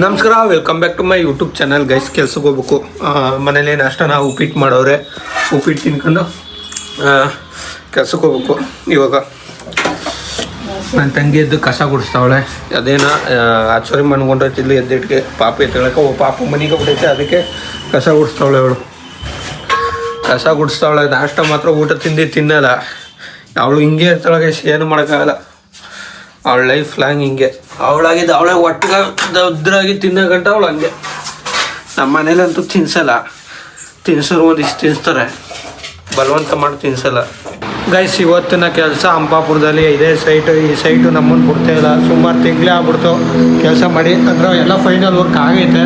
ನಮಸ್ಕಾರ, welcome back to my YouTube channel guys. ಕೆಲ್ಸಕ್ಕೆ ಹೋಗ್ಬೇಕು. ಮನೇಲಿ ನಾಷ್ಟ ನಾವು ಉಪ್ಪಿಟ್ಟು ಮಾಡೋರೆ, ಉಪ್ಪಿಟ್ಟು ತಿನ್ಕೊಂಡು ಕೆಲ್ಸಕ್ಕೆ ಹೋಗ್ಬೇಕು. ಇವಾಗ ನನ್ನ ತಂಗಿ ಎದ್ದು ಕಸ ಗುಡಿಸ್ತಾವಳೆ. ಅದೇನ ಆಚರಿ ಮನ್ಕೊಂಡೈತಿಲ್ಲ ಎದ್ದಿಟ್ಟಿಗೆ ಪಾಪ ಎತ್ತಳಕ್ಕೆ ಪಾಪ ಮನೆಗೆ ಬಿಟ್ಟೈತೆ, ಅದಕ್ಕೆ ಕಸ ಗುಡಿಸ್ತಾವಳೆ. ಅವಳು ಕಸ ಗುಡಿಸ್ತಾವಳೆ, ನಾಷ್ಟ ಮಾತ್ರ ಊಟ ತಿನ್ನಲ್ಲ ಅವಳು. ಹಿಂಗೆ ಇರ್ತಾಳೆ ಗೈಸ್, ಏನು ಮಾಡೋಕ್ಕಾಗಲ್ಲ. ಅವಳ ಲೈಫ್ ಲಾಂಗ್ ಹಿಂಗೆ ಅವಳಾಗಿದ್ದು ಅವಳೇ ಒಟ್ಟಿಗೆ ದದ್ರಾಗಿ ತಿನ್ನೋ ಗಂಟ ಅವಳು ಹಂಗೆ. ನಮ್ಮ ಮನೇಲಂತೂ ತಿನ್ಸಲ್ಲ, ತಿನ್ಸೋರು ಒಂದಿಷ್ಟು ತಿನ್ನಿಸ್ತಾರೆ, ಬಲವಂತ ಮಾಡಿ ತಿನ್ಸಲ್ಲ ಗೈಸ್. ಇವತ್ತಿನ ಕೆಲಸ ಹಂಪಾಪುರದಲ್ಲಿ ಇದೇ ಸೈಟು. ಈ ಸೈಟು ನಮ್ಮನ್ನು ಬಿಡ್ತಾ ಇಲ್ಲ, ಸುಮಾರು ತಿಂಗಳೇ ಆಗ್ಬಿಡ್ತು ಕೆಲಸ ಮಾಡಿ. ಅಂದ್ರೆ ಎಲ್ಲ ಫೈನಲ್ ವರ್ಕ್ ಆಗೈತೆ,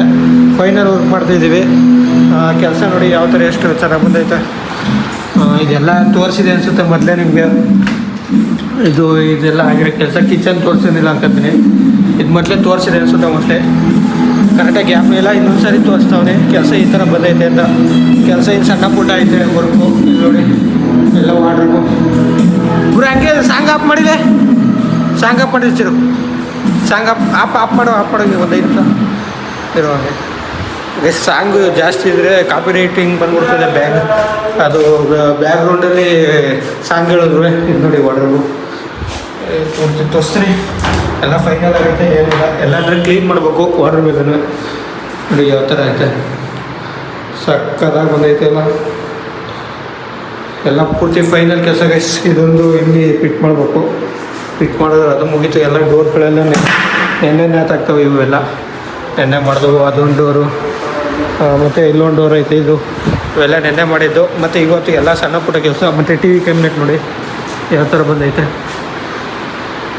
ಫೈನಲ್ ವರ್ಕ್ ಮಾಡ್ತಾಯಿದ್ದೀವಿ. ಕೆಲಸ ನೋಡಿ ಯಾವ ಥರ ಎಷ್ಟು ಚೆನ್ನಾಗಿ ಬಂದೈತೆ. ಇದೆಲ್ಲ ತೋರಿಸಿದೆ ಅನಿಸುತ್ತೆ ಮೊದಲೇ ನಿಮಗೆ. ಇದೆಲ್ಲ ಆಗಿರೋ ಕೆಲಸ. ಕಿಚನ್ ತೋರಿಸೋದಿಲ್ಲ ಅನ್ಕೋತೀನಿ, ಇದು ಮೊದಲೇ ತೋರಿಸಿದೆ ಅನಿಸುತ್ತೆ. ಮೊದಲೇ ಕರೆಕ್ಟಾಗಿ ಗ್ಯಾಪ್ ಇಲ್ಲ, ಇನ್ನೊಂದು ಸಾರಿ ತೋರಿಸ್ತಾವನೆ ಕೆಲಸ ಈ ಥರ ಬಂದೈತೆ ಅಂತ. ಕೆಲಸ ಇನ್ನು ಸಣ್ಣ ಪುಟ್ಟ ಐತೆ ವರ್ಕು. ನೋಡಿ ಎಲ್ಲ ವಾಡ್ರು ಪೂರ ಹಂಗೆ. ಸಾಂಗ್ ಆಫ್ ಮಾಡಿದೆ, ಸಾಂಗ್ ಆಫ್ ಮಾಡಿರ್ತೀರು. ಸಾಂಗ್ ಆಫ್ ಮಾಡೋ ಒಂದು 5 ನಿಮಿಷ ಇರೋ ಹಾಗೆ. ಸಾಂಗು ಜಾಸ್ತಿ ಇದ್ದರೆ ಕಾಪಿ ರೈಟಿಂಗ್ ಬಂದ್ಬಿಡ್ತದೆ. ಅದು ಬ್ಯಾಕ್ಗ್ರೌಂಡಲ್ಲಿ ಸಾಂಗ್ ಹೇಳಿದ್ರು. ಇದು ನೋಡಿ ವಾಡ್ರು ತೋರಿಸ್ತೀನಿ. ಎಲ್ಲ ಫೈನಲ್ ಆಗುತ್ತೆ, ಏನಿಲ್ಲ. ಎಲ್ಲಾಂದ್ರೆ ಕ್ಲೀನ್ ಮಾಡಬೇಕು ವಾಟರ್ ಮೇಲೆ. ನೋಡಿ ಯಾವ ಥರ ಐತೆ, ಸಕ್ಕದಾಗಿ ಬಂದೈತೆ ಎಲ್ಲ ಪೂರ್ತಿ ಫೈನಲ್ ಕೆಲಸ ಗೈಸ್. ಇದೊಂದು ಇಲ್ಲಿ ಫಿಟ್ ಮಾಡಬೇಕು. ಫಿಟ್ ಮಾಡಿದ್ರೆ ಅದು ಮುಗೀತು. ಎಲ್ಲ ಡೋರ್ಗಳೆಲ್ಲ ನೆನ್ನೆ ನೇತಾಗ್ತವೆ. ಇವೆಲ್ಲ ನೆನ್ನೆ ಮಾಡಿದವು. ಅದೊಂದು ಡೋರು ಮತ್ತು ಇಲ್ಲೊಂದು ಡೋರ್ ಐತೆ. ಇವೆಲ್ಲ ನೆನ್ನೆ ಮಾಡಿದ್ದು. ಮತ್ತು ಇವತ್ತು ಎಲ್ಲ ಸಣ್ಣ ಪುಟ್ಟ ಕೆಲಸ. ಮತ್ತು ಟಿ ವಿ ಕ್ಯಾಬಿನೆಟ್ ನೋಡಿ ಯಾವ ಥರ ಬಂದೈತೆ.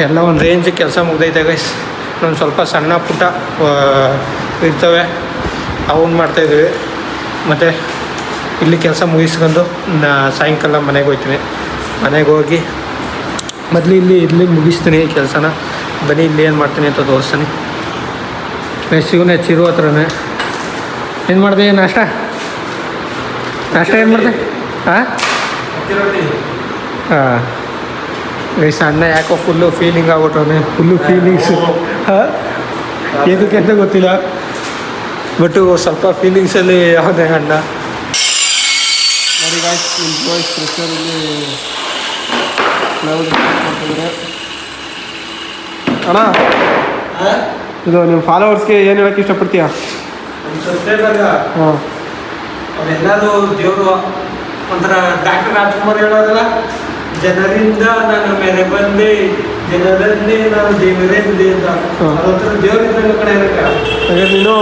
ಎಲ್ಲ ಒಂದು ರೇಂಜ್ ಕೆಲಸ ಮುಗ್ದೈತೆ ಗೈಸ್. ಇನ್ನೊಂದು ಸ್ವಲ್ಪ ಸಣ್ಣ ಪುಟ್ಟ ಇರ್ತವೆ, ಅವನ್ನ ಮಾಡ್ತಾಯಿದ್ದೀವಿ. ಮತ್ತು ಇಲ್ಲಿ ಕೆಲಸ ಮುಗಿಸ್ಕೊಂಡು ಸಾಯಂಕಾಲ ಮನೆಗೆ ಹೋಗ್ತೀನಿ. ಮನೆಗೆ ಹೋಗಿ ಮೊದಲು ಇಲ್ಲಿ ಮುಗಿಸ್ತೀನಿ ಕೆಲಸನ. ಬನ್ನಿ ಇಲ್ಲಿ ಏನು ಮಾಡ್ತೀನಿ ಅಂತ ತೋರಿಸ್ತೀನಿ. ಶಿವನೇ ಚಿರು ಹತ್ರನೇ ಏನು ಮಾಡಿದೆ ನಾಷ್ಟ ಏನು ಮಾಡಿದೆ? ಹಾಂ ಗೈಸ್, ಅಣ್ಣ ಯಾಕೋ ಫುಲ್ಲು ಫೀಲಿಂಗ್ ಆಗ್ಬಿಟ್ಟವನೆ. Full feelings. ಹಾಂ, ಏನಕ್ಕೆ ಅಂತ ಗೊತ್ತಿಲ್ಲ, ಬಟ್ಟು ಸ್ವಲ್ಪ ಫೀಲಿಂಗ್ಸಲ್ಲಿ ಯಾವುದೇ ಅಣ್ಣ. ನೋಡಿ ಗಾಯ್ಸ್, ಬಾಯ್ಸ್ ಪ್ರೆಷರಲ್ಲಿ ಕ್ಲೌಡ್ ಮಾಡ್ತಿದ್ದಾರೆ. ಅಣ್ಣ, ಇದು ನಿಮ್ಮ ಫಾಲೋವರ್ಸ್ಗೆ ಏನು ಹೇಳೋಕ್ಕೆ ಇಷ್ಟಪಡ್ತೀಯಾ? ಹಾಂ, ಅವರೆಲ್ಲರೂ ದೇವರು ಒಂಥರ ಡಾಕ್ಟರ್ ರಾಜ್ಕುಮಾರ್ ಹೇಳೋದಲ್ಲ, ಜನರಿಂದ ನಾನು ಮೇಲೆ ಬಂದೆ, ಜನರನ್ನೇ ನಾನು ದೇವರೆಂದೆ ಅಂತ. ಅದೊಂಥರ ದೇವರಿಂದ ಕಡೆ ಇರಕ್ಕೆ. ಹಾಗೆ ನೀನು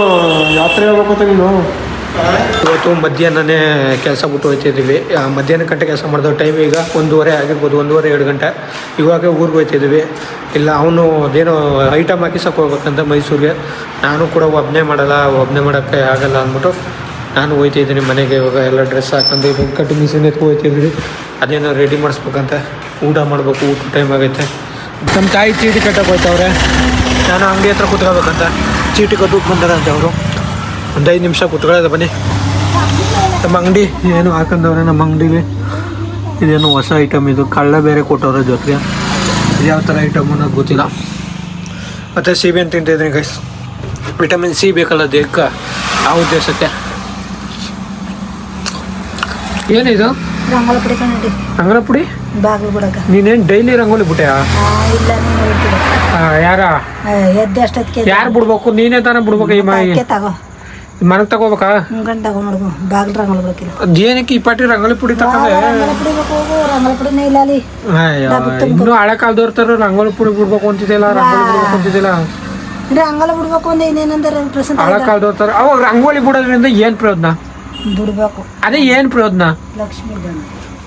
ಯಾತ್ರೆ ಹೋಗ್ಬೇಕಂತ ನೀನು. ಇವತ್ತು ಮಧ್ಯಾಹ್ನನೇ ಕೆಲಸ ಬಿಟ್ಟು ಹೋಗ್ತಿದ್ದೀವಿ. ಮಧ್ಯಾಹ್ನ ಗಂಟೆ ಕೆಲಸ ಮಾಡಿದೋ. ಟೈಮ್ ಈಗ 1:30 ಆಗಿರ್ಬೋದು, 1:30-2 ಗಂಟೆ. ಇವಾಗ ಊರಿಗೆ ಹೋಗ್ತಿದ್ದೀವಿ. ಇಲ್ಲ, ಅವನು ಅದೇನೋ ಐಟಮ್ ಹಾಕಿಸೋಕೆ ಹೋಗ್ಬೇಕಂತ ಮೈಸೂರಿಗೆ. ನಾನು ಕೂಡ ಒಬ್ಬನೇ ಮಾಡೋಕ್ಕೆ ಆಗಲ್ಲ ಅಂದ್ಬಿಟ್ಟು ನಾನು ಹೋಗ್ತಿದ್ದೀನಿ ಮನೆಗೆ. ಇವಾಗ ಎಲ್ಲ ಡ್ರೆಸ್ ಹಾಕೊಂಡು ಕಟ್ಟಿಂಗ್ ಮಿಷಿನ್ ಎತ್ಕೊ ಹೋಗ್ತಿದ್ವಿ. ಅದೇನೋ ರೆಡಿ ಮಾಡಿಸ್ಬೇಕಂತ. ಊಟ ಮಾಡಬೇಕು, ಊಟ ಟೈಮ್ ಆಗೈತೆ. ನಮ್ಮ ತಾಯಿ ಚೀಟಿ ಕಟ್ಟಕ್ಕೆ ಹೋಯ್ತವ್ರೆ. ನಾನು ಅಂಗಡಿ ಹತ್ರ ಕೂತ್ಕೋಬೇಕಂತ. ಚೀಟಿ ಕಟ್ಟಕ್ಕೆ ಬಂದಾರಂತೆ ಅವರು. ಒಂದು 5 ನಿಮಿಷ ಕೂತ್ಕೊಳ್ಳೋದು. ಬನ್ನಿ. ನಮ್ಮ ಅಂಗಡಿ ಏನು ಹಾಕೊಂಡವ್ರೆ. ನಮ್ಮ ಅಂಗಡಿಲಿ ಇದೇನು ಹೊಸ ಐಟಮ್. ಇದು ಕಳ್ಳ ಬೇರೆ ಕೊಟ್ಟವ್ರೆ ಜೊತೆಗೆ. ಇದು ಯಾವ ಥರ ಐಟಮ್ ಅನ್ನೋದು ಗೊತ್ತಿಲ್ಲ. ಮತ್ತು ಸೀಬೆಹಣ್ಣು ತಿಂತಿದ್ದೀನಿ ಗೈಸ್. ವಿಟಮಿನ್ ಸಿ ಬೇಕಲ್ಲ ದೇಹಕ್ಕೆ, ಆ ಉದ್ದೇಶಕ್ಕೆ. ಏನಿದು? ರಂಗೋಲಿ ಪುಡಿ ಕಂಡಿ. ರಂಗೋಲಿ ಪುಡಿ ಬಾಗಿಲು ಬಿಡಕ. ನೀನೇನು ಡೈಲಿ ರಂಗೋಲಿ ಬಿಟ್ಟೆ? ಇಲ್ಲ, ಯಾರ ಎದ್ದೆ ಅಷ್ಟೊತ್ತಿಗೆ ಯಾರು ಬಿಡ್ಬೇಕು? ನೀನೇ ತಾನೇ ಬಿಡ್ಬೇಕು. ಈ ತಗೋ ಮನೆಗೆ ತಗೋಬೇಕಾ? ಗಂಟೆ ತಗೊಂಡ್ಬಿಡ್ಬೇಕು. ಬಾಗಿಲು ರಂಗೋಲಿ ಬಿಡಕಿಲ್ಲ. ಏನಕ್ಕೆ ಈ ಪಾಟಿ ರಂಗೋಲಿ ಪುಡಿ ತಗೊಂಡೆ? ರಂಗೋಲಿ ಪುಡಿನೇ ಇಲ್ಲ ಅಲ್ಲಿ. ಇನ್ನೂ ಹಳೆ ಕಾಲದವ್ರ ಥರ ರಂಗೋಲಿ ಪುಡಿ ಬಿಡ್ಬೇಕು ಅಂತಿದ್ದಿಲ್ಲ, ರಂಗೋಲಿ ಬಿಡ್ಬೇಕು ಅಂತಿದ್ದಿಲ್ಲ. ರಂಗೋಲಿ ಬಿಡ್ಬೇಕು ಅಂದ್ರೆ ಇನ್ನೇನಂದ್ರೆ ಹಳೆ ಕಾಲದವ್ರ ಥರ. ಅವಾಗ ರಂಗೋಲಿ ಬಿಡೋದ್ರಿಂದ ಏನು ಪ್ರಯೋಜನ? ಬಿಡ್ಬೇಕು. ಅದೇ ಏನು ಪ್ರಯೋಜನ?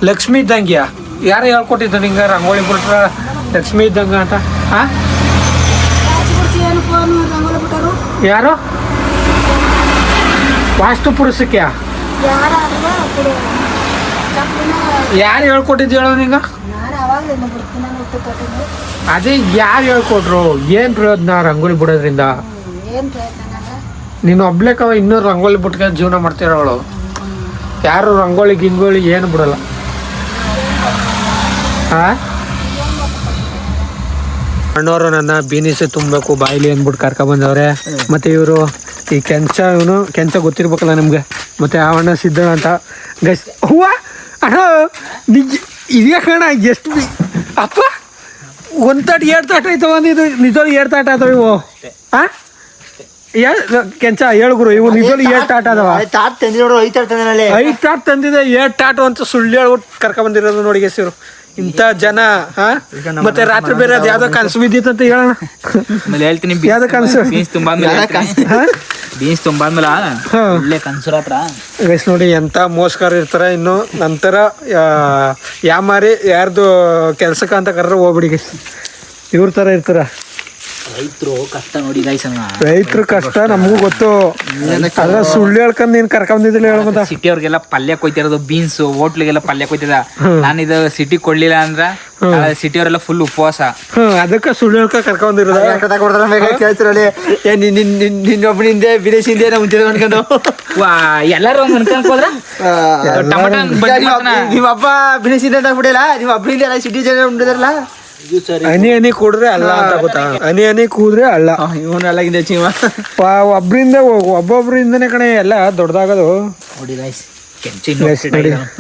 ಲಕ್ಷ್ಮಿ ಇದ್ದಂಗ್ಯಾ? ಯಾರು ಹೇಳ್ಕೊಟ್ಟಿದ್ದ ನಿಂಗೆ ರಂಗೋಲಿ ಬಿಟ್ರ ಲಕ್ಷ್ಮಿ ಇದ್ದಂಗ ಅಂತ? ಹಾಂ, ಯಾರು? ವಾಸ್ತು ಪುರುಷಕ್ಕೆ ಯಾರು ಹೇಳ್ಕೊಟ್ಟಿದ್ದು ಹೇಳೋ ನಿಂಗೆ? ಅದೇ ಯಾರು ಹೇಳ್ಕೊಟ್ರು? ಏನು ಪ್ರಯೋಜನ ರಂಗೋಲಿ ಬಿಡೋದ್ರಿಂದ? ನೀನು ಒಬ್ಲೇಕವ ಇನ್ನೂ ರಂಗೋಲಿ ಬಿಟ್ಕೊಂಡು ಜೀವನ ಮಾಡ್ತಿರೋಳು. ಯಾರು ರಂಗೋಲಿ ಗಿಂಗೋಳಿ ಏನು ಬಿಡಲ್ಲ. ಹಾಂ, ಅಣ್ಣವರು ನನ್ನ ಬೀನಿಸೆ ತುಂಬಬೇಕು ಬಾಯಿಲಿ ಅಂದ್ಬಿಟ್ಟು ಕರ್ಕೊಂಡ್ ಬಂದವ್ರೆ. ಮತ್ತೆ ಇವರು ಈ ಕೆಂಚ ಗೊತ್ತಿರ್ಬೇಕಲ್ಲ ನಿಮ್ಗೆ. ಮತ್ತೆ ಆ ಅಣ್ಣ ಸಿದ್ಧ ಅಂತ ಗೈಸ್. ಹೂವ ಅಣ್ಣ ನಿಜ ಇದೆಯಾ ಕಣ, ಎಷ್ಟು ಅಪ್ಪ ಒಂದು ತಾಟ 2 ತಾಟ ಆಯ್ತವ. ಇದು ನಿಜವಾಗ್ಲೂ 2 ತಾಟ ಆಯ್ತವ ಇವು. ಹಾ ಕೆಂಚ ಹೇಳ್ಗುರು, ಇವು ನಿಜವಾಗ್ಲೂ 2 ತಾಟ ಅದಾವ. 5 ತಾಟ್ ತಂದಿದೆ 2 ತಾಟು ಅಂತ ಸುಳ್ಳು ಹೇಳ್ಬಿಟ್ಟು ಕರ್ಕೊಂಡ್ ಬಂದಿರೋದು ನೋಡಿ ಗೆಸಿರು ಇಂಥ ಜನ. ಮತ್ತೆ ರಾತ್ರಿ ಬೇರೆ ಅದು ಯಾವ್ದೋ ಕನಸು ಬಿದ್ದಿತ್ತು ಅಂತ ಹೇಳೋಣ. ಹೇಳ್ತೀನಿ ಯಾವ್ದೋ ಕನಸು ಬೀನ್ಸ್ ತುಂಬಾದ್ಮೇಲೆ ಒಳ್ಳೆ ಕನ್ಸು ಹತ್ರ ಗೈಸ್ ನೋಡಿ ಎಂತ ಮೋಸ್ಕರ ಇರ್ತಾರ. ಇನ್ನು ನಂತರ ಯಾಮಾರಿ ಯಾರ್ದು ಕೆಲ್ಸಕ್ಕ ಅಂತ ಕರ್ರೆ ಹೋಗ್ಬಿಡಿ ಗೈಸ್, ಇವ್ರ ತರ ಇರ್ತಾರ. ರೈತರು ಕಷ್ಟ ನೋಡಿ ಗೈಸ್, ರೈತರು ಕಷ್ಟ ನಮಗೂ ಗೊತ್ತು. ಅದ್ರ ಸುಳ್ಳು ಹೇಳ್ಕೊಂಡ್ ನೀನ್ ಕರ್ಕೊಂಡಿದ್ದಿಲ್ಲ ಹೇಳ್ಬೋದ. ಸಿಟಿ ಅವ್ರಿಗೆಲ್ಲ ಪಲ್ಯ ಕೊಯ್ತಿರೋದು ಬೀನ್ಸ್, ಹೋಟ್ಲಿಗೆಲ್ಲ ಪಲ್ಯ ಕೊಯ್ತಿದ. ನಾನು ಇದು ಸಿಟಿ ಕೊಡ್ಲಿಲ್ಲ ಅಂದ್ರ ಸಿಟಿ ಅವರೆಲ್ಲ ಫುಲ್ ಉಪವಾಸ. ಅದಕ್ಕೆ ಸುಳ್ಳು ಹೇಳ್ಕೊಂಡ್ ಕರ್ಕೊಂಡಿರೋದ. ನಿನ್ನೊಬ್ಬನಿಂದ ವಿದೇಶಿಂದ ಮುಂಚೆ ಅನ್ಕೊಂಡು ಎಲ್ಲಾರು ಅನ್ಕೊಂಡ್ರ ನಿಮ್ಮ ಹಬ್ಬ ಬಿಡಿಸಿದ ಆಗ್ಬಿಟ್ಟಿಲ್ಲ. ನಿಮ್ಮ ಹಬ್ಬನಿಂದ ಸಿಟಿ ಜನ ಉಂಟಿದಾರಲ್ಲ, ಹನಿ ಕೂಡ್ರೆ ಅಲ್ಲ ಅಂತ ಗೊತ್ತಾ. ಹನಿ ಕೂದ್ರೆ ಅಲ್ಲ. ಇವನ್ನೆಲ್ಲ ಚೀಮ ಒಬ್ರಿಂದ ಒಬ್ಬೊಬ್ರಿಂದನೇ ಕಣೆ ಎಲ್ಲ ದೊಡ್ಡದಾಗೋದು. ನೋಡಿ ಗೈಸ್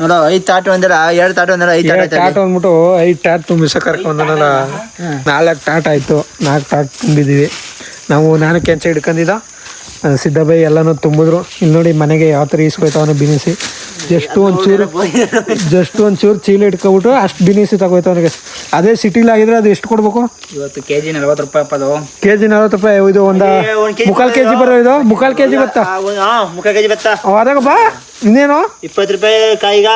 ನೋಡ 5 ತಾಟ್ ಒಂದಲ್ಲ 2 ತಾಟ್ ಒಂದಲ್ಲ 5 ತಾಟ್ ಅಂದ್ಬಿಟ್ಟು 5 ತಾಟ್ ತುಂಬಿಸ ಕರ್ಕೊಂಡಲ್ಲ. 4 ತಾಟ್ ಆಯ್ತು, 4 ತಾಟ್ ತುಂಬಿದೀವಿ ನಾವು. ನಾನು ಕೆಂಚ ಹಿಡ್ಕೊಂಡಿದ್ದ ಸಿದ್ದಬಾಯಿ ಎಲ್ಲಾನು ತುಂಬಿದ್ರು. ಇಲ್ಲಿ ನೋಡಿ ಮನೆಗೆ ಯಾವ ಥರ ಈಸ್ಕೊಯ್ತಾವನ ಬಿನಿಸಿ. ಜಸ್ಟ್ ಒಂಚೂರು ಚೀಲ ಇಟ್ಕೊಬಿಟ್ಟು ಅಷ್ಟು ಬಿನಿಸಿ ತಗೋಯ್ತವನಿಗೆ. ಅದೇ ಸಿಟಿಲಿ ಆಗಿದ್ರೆ ಅದು ಎಷ್ಟು ಕೊಡ್ಬೇಕು? ಇವತ್ತು ಕೆಜಿ 40 ರೂಪಾಯಿ ಅಪ್ಪದು. ಕೆಜಿ 40 ರೂಪಾಯಿ. ಇದು ಒಂದು 3/4 kg ಬರೋ. ಇದು 3/4 kg ಬತ್ತಾ? 3/4 kg ಬತ್ತಾ? ಅದಾಗಪ್ಪ ಇನ್ನೇನು 20 ರೂಪಾಯಿ ಕಾಯಿಗ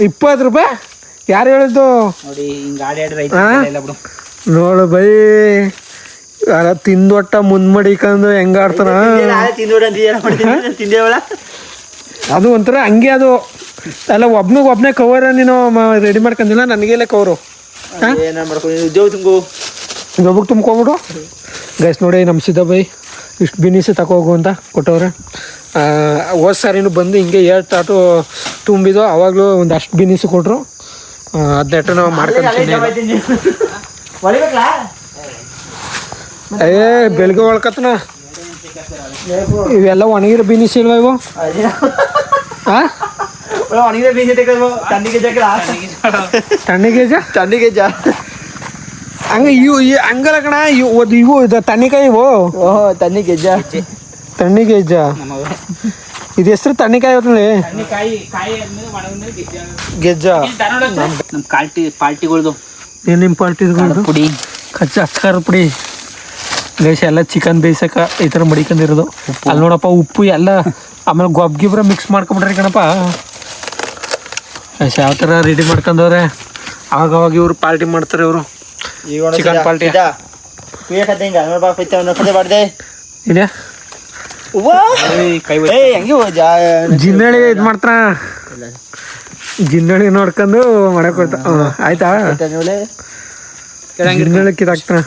20 ರೂಪಾಯಿ. ಯಾರು ಹೇಳಿದ್ದು? ನೋಡಿ ಹಿಂಗ ಆಡಿ ರೈತ ಬಿಡು. ನೋಡು ಬೈ ಅಲ್ಲ ತಿಂದೊಟ್ಟ ಮುಂದ್ಮಡಿಕೊಂಡು ಹೆಂಗ ಆಡ್ತಾನ. ಅದು ಒಂಥರ ಹಂಗೆ. ಅದು ಅಲ್ಲ ಒಬ್ನೇ ಕವರ್ ನೀನು ರೆಡಿ ಮಾಡ್ಕೊಂಡಿಲ್ಲ, ನನಗೆಲ್ಲ ಕವರು ಜೊಬಗ್ ತುಂಬ್ಕೊಬಿಡು. ಗೈಸ್ ನೋಡಿ ನಮ್ಮ ಸಿದ್ದಬಾಯಿ ಇಷ್ಟು ಬಿನಿಸಿ ತಗೋಗು ಅಂತ ಕೊಟ್ಟವ್ರೆ. ಹೋದ್ ಸಾರಿನೂ ಬಂದು ಹಿಂಗೆ 2 ತಾಟು ತುಂಬಿದ್ದು. ಅವಾಗಲೂ ಒಂದು ಅಷ್ಟು ಬಿನಿಸಿ ಕೊಟ್ಟರು. ಅದನ್ನೆಟ್ಟು ನಾವು ಮಾಡ್ಕೊಂಡು ಬೆಳಗ್ಗೆ ಒಳ್ಕತ್ತನ. ಇವೆಲ್ಲ ಒಣಗಿರೋ ಬಿನಿಸಿ ಇಲ್ವಾ ಇವು? ತಣ್ಣಿಗೆಜ ಹಂಗ ಇವು ಹಂಗಲ್ಲ ಕಣ. ಇವು ತಣ್ಣಿಕಾಯಿ. ಇವು ತಣ್ಣಿಗೆಜ್ಜ. ಇದು ಹೆಸರು ತಣ್ಣಿಕಾಯಿ ಹೊತ್ತಲ್ಲಿ ಗೆಜ್ಜ. ನಮ್ಮ ಪಾರ್ಟಿಗಳ್ದು ನಿಮ್ಮ ಪಾರ್ಟಿದು ಪುಡಿ ಖಾರ ಪುಡಿ ಗೈಸ್. ಎಲ್ಲ ಚಿಕನ್ ಬೇಯಿಸಕ ಈ ಥರ ಮಡಿಕೊಂಡಿರೋದು. ಅಲ್ಲಿ ನೋಡಪ್ಪ ಉಪ್ಪು ಎಲ್ಲ. ಆಮೇಲೆ ಗೊಬ್ಗಿಬ್ರ ಮಿಕ್ಸ್ ಮಾಡ್ಕೊಂಬಿಟ್ರಿ ಕಣಪ್ಪ. ಯಾವ ಥರ ರೆಡಿ ಮಾಡ್ಕೊಂಡವ್ರೆ. ಆವಾಗ ಇವ್ರು ಪಾರ್ಟಿ ಮಾಡ್ತಾರೆ. ಇವರು ಚಿಕನ್ ಪಾರ್ಟಿ ಇದೆ. ಜಿನ್ನಳಿ ಇದು ಮಾಡ್ತಾರ. ಜಿನ್ನಳಿ ನೋಡ್ಕೊಂಡು ಮಾಡಕ್ ಹೋಯ್ತ. ಆಯ್ತಾ ಜಿನ್ನಳಿ ಕಿದಾಕ್ತಾರ.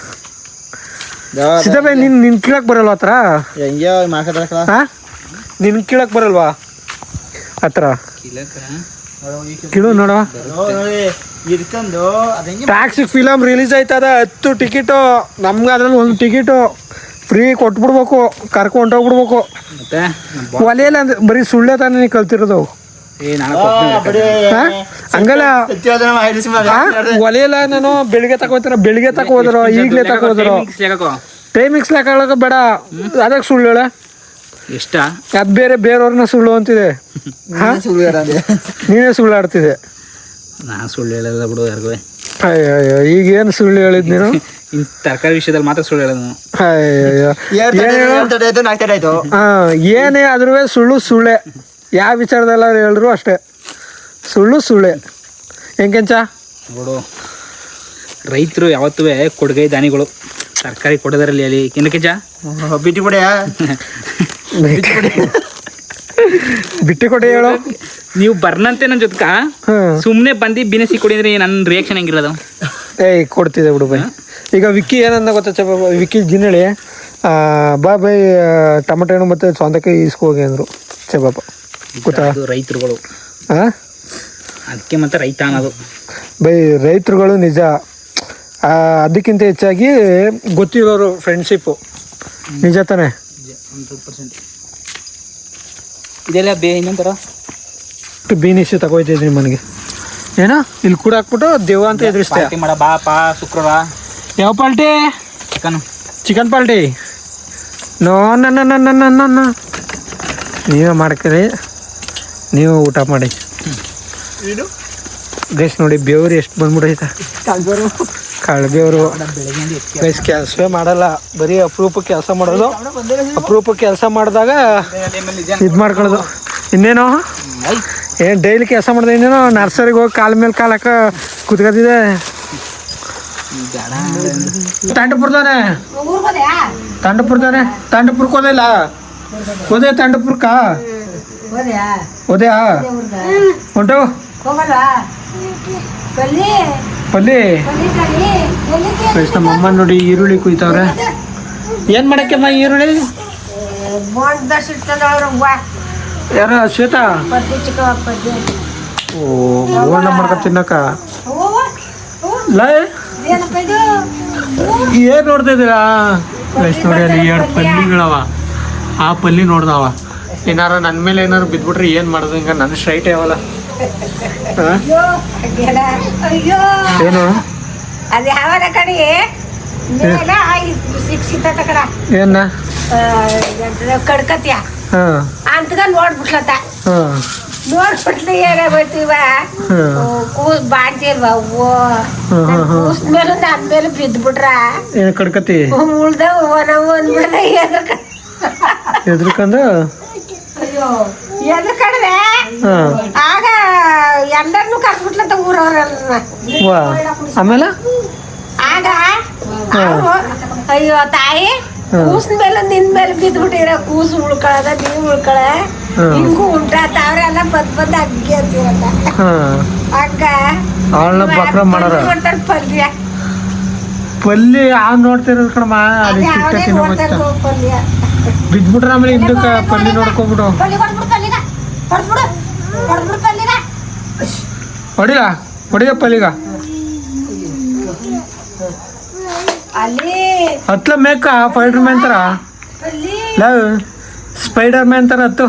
ಸಿದ್ದಬಾಯಿ ನಿನ್ ಕೀಳಕ್ ಬರಲ್ವಾ ಹತ್ರ? ನಿನ್ ಕೀಳಕ್ ಬರಲ್ವಾ ಹತ್ರ? ಕಿಳು ನೋಡ. ಟ್ಯಾಕ್ಸಿ ಫಿಲಮ್ ರಿಲೀಸ್ ಆಯ್ತದ 10 ಟಿಕೆಟು. ನಮ್ಗೆ ಅದ್ರಲ್ಲಿ 1 ಟಿಕೆಟು ಫ್ರೀ ಕೊಟ್ಬಿಡ್ಬೇಕು, ಕರ್ಕೊಂಡು ಹೊಂಟೋಗ್ಬಿಡ್ಬೇಕು. ಒಲೆಯಲ್ಲ ಅಂದ್ರೆ ಬರೀ ಸುಳ್ಳೆ ತಾನೇ ನೀ ಕಲ್ತಿರೋದು. ಹಂಗಲ್ಲ ಒಲೆಯಲ್ಲ. ನಾನು ಬೆಳಿಗ್ಗೆ ತಗೋತಾರ ಈಗಲೇ ತಗೋದ್ರು. ಟೈಮಿಂಗ್ಸ್ ಲೆಕ್ಕ ಬೇಡ. ಅದಕ್ಕೆ ಸುಳ್ಳು ಹೇಳ ಎಷ್ಟ? ಅದು ಬೇರೆಯವ್ರನ್ನ ಸುಳ್ಳು ಅಂತಿದೆ. ನೀನೇ ಸುಳ್ಳು ಆಡ್ತಿದೆ. ನಾ ಸುಳ್ಳು ಹೇಳಲ್ಲ ಬಿಡು ಯಾರಿಗೂ. ಅಯ್ಯೋ ಈಗೇನು ಸುಳ್ಳು ಹೇಳಿದ್ ನೀನು? ತರಕಾರಿ ವಿಷಯದಲ್ಲಿ ಮಾತ್ರ ಸುಳ್ಳು ಹೇಳೋದು. ಏನೇ ಆದ್ರೂ ಸುಳ್ಳೆ. ಯಾವ ವಿಚಾರದಲ್ಲ ಹೇಳಿದ್ರು ಅಷ್ಟೇ ಸುಳ್ಳೆ. ಹೆಂಗೆಂಚ ನೋಡು, ರೈತರು ಯಾವತ್ತೂ ಕೊಡುಗೈ ದಾನಿಗಳು. ತರಕಾರಿ ಕೊಡೋದ್ರಲ್ಲಿ ಅಲ್ಲಿ ಏನಕ್ಕೆ ಬಿಟ್ಟು ಕೊಡೆಯ ಬಿಟ್ಟು ಕೊಡೆ ಹೇಳೋ. ನೀವು ಬರ್ನಂತೆ ನನ್ನ ಜೊತೆಗ ಸುಮ್ಮನೆ ಬಂದು ಬಿನಸಿ ಕೊಡಿ ಅಂದ್ರೆ ನನ್ನ ರಿಯಾಕ್ಷನ್ ಹೆಂಗಿರೋದು? ಕೊಡ್ತಿದ್ದೆ ಬಿಡು ಬೈ. ಈಗ ವಿಕ್ಕಿ ಏನಂದ ಗೊತ್ತಾ? ವಿಕ್ಕಿ ಜಿನ್ನಳಿ ಬೈ ಟೊಮೆಟೊ ಹಣ್ಣು ಮತ್ತು ಸೌಂದಕಾಯಿ ಇಸ್ಕೋಗಿ ಅಂದರು ಚಬಾಪ. ಗೊತ್ತಾ? ರೈತರುಗಳು ಅದಕ್ಕೆ ಮತ್ತೆ ರೈತ ಅನ್ನೋದು ಬೈ. ರೈತರುಗಳು ನಿಜ ಅದಕ್ಕಿಂತ ಹೆಚ್ಚಾಗಿ ಗೊತ್ತಿರೋರು ಫ್ರೆಂಡ್ಶಿಪ್ಪು. ನಿಜ ತಾನೆ? 100%. ಇದೆಲ್ಲ ಇನ್ನೊಂಥರ ಬೀನಿಸಿ ತಗೋಯ್ತಿದ್ದೀನಿ ಮನೆಗೆ. ಏನೋ ಇಲ್ಲಿ ಕೂಡ ಹಾಕ್ಬಿಟ್ಟು ದೇವ ಅಂತ ಎದುರಿಸ್ತೀಯ. ಪಾರ್ಟಿ ಮಾಡ ಬಾ ಪಾ ಶುಕ್ರವಾರ. ಯಾವ ಪಾಲ್ಟಿ? Chicken party. ನೋ ನನ್ನ ನೀವೇ ಮಾಡ್ತೀರಿ, ನೀವು ಊಟ ಮಾಡಿ. ಗೈಸ್ ನೋಡಿ ಬೇವ್ರು ಎಷ್ಟು ಬಂದ್ಬಿಡೈತೆ. ಕಳ್ಬೇವ್ರು ಗೈಸ್ ಕೆಲಸವೇ ಮಾಡಲ್ಲ, ಬರೀ ಅಪರೂಪಕ್ಕೆ ಕೆಲಸ ಮಾಡೋದು. ಅಪರೂಪಕ್ಕೆ ಕೆಲಸ ಮಾಡಿದಾಗ ಇದು ಮಾಡ್ಕೊಳ್ಳೋದು. ಇನ್ನೇನೋ ಏನು ಡೈಲಿ ಕೆಲಸ ಮಾಡಿದೆ, ಇನ್ನೇನೋ ನರ್ಸರಿಗೆ ಹೋಗಿ ಕಾಲ ಮೇಲೆ ಕಾಲು ಹಾಕ ಕುತ್ಕೊತಿದೆ. ತಂಡಪುರದಾನೆ ತಂಡಪುರಕ್ಕೆ ಹೋದಿಲ್ಲ, ಹೋದೆ ತಂಡಪುರಕ್ಕ ಹೋದ್ಯಾ? ಹೊಂಟು ಪಲ್ಲಿ ನಮ್ಮ ಅಮ್ಮ ನೋಡಿ ಈರುಳ್ಳಿ ಕುಯ್ತವ್ರೆ. ಏನ್ ಮಾಡಕ್ಕೆಮ್ಮ ಈರುಳ್ಳಿ? ಯಾರ ಶ್ವೇತಾ? ಓ ಬೋಂಡ ಮಾಡ್ಕ ತಿನ್ನಕ ಏನ್ ನೋಡ್ತಾ ಇದ್ದೀರಾ? ನೋಡಿ ಅಲ್ಲಿ 2 ಪಲ್ಲಿಗಳವ, ಆ ಪಲ್ಲಿ ನೋಡ್ದವ. ಏನಾರ ನನ್ನ ಮೇಲೆ ಏನಾರು ಬಿದ್ಬಿಟ್ರೆ ಏನು ಮಾಡೋದು? ಹಿಂಗ ನನ್ನ ಸ್ಟ್ರೈಟ್ ಯಾವಲ್ಲ. ಏನು ಅದು ಯಾವ ಕಡೆ ಶಿಕ್ಷಿತ ಕಡ ಏನ ಕಡ್ಕತ್ಯ ಅಂತಗ ನೋಡ್ಬಿಟ್ಲತ್ತ. ನೋಡ್ಬಿಟ್ಲಿ ಏನಾಗೋಯ್ತಿವ ಕೂಸ್ ಬಾಡ್ತಿಲ್ವ ಕೂಸ್ ಮೇಲೆ ನನ್ ಮೇಲೆ ಬಿದ್ಬಿಟ್ರ ಏನು ಕಡ್ಕತಿ ಉಳ್ದ ನಾವು ಅಂದ್ಬಿಡ್ದ ಎದ್ರಕಂದು ಎದ್ರ ಕಡ್ದೆ ಆಗ ಎಲ್ಲರನ್ನು ಕರ್ಬಿಟ್ಲತ್ತ ಊರವ್ರನ್ನ. ಆಮೇಲೆ ಆಗ ಅಯ್ಯೋ ತಾಯಿ ಕೂಸಿನ ಮೇಲೆ ನಿನ್ ಮೇಲೆ ಬಿದ್ಬಿಟ್ಟಿರ, ಕೂಸು ಉಳ್ಕೊಳದ ನೀವ್ ಉಳ್ಕೊಳ ಹಿಂಗೂ ಉಂಟಾತ ಅವ್ರೆಲ್ಲ ಬಂದ್ ಅಗ್ಗಿ ಅಂತಿರತ್ತ. ಅಕ್ಕ ಮಾಡ್ತಾರ ಪಲ್ಯ ಪಲ್ಲಿ ಯಾವ್ ನೋಡ್ತಿರೋದು ಕಣಮ್ಮ, ಪಲ್ಯ ಬಿದ್ಬಿಟ್ರ ಆಮೇಲೆ ಹಿಂದಕ್ಕ ಪಲ್ಲಿ ನೋಡ್ಕೊಬಿಡು. ಹೊಡಿಲ ಹೊಡಿಯ ಪಲ್ಲಿಗ ಅಲ್ಲಿ ಹತ್ಲ ಮೇಕ ಸ್ಪೈಡರ್ ಮ್ಯಾನ್ ತರ ಹತ್ತು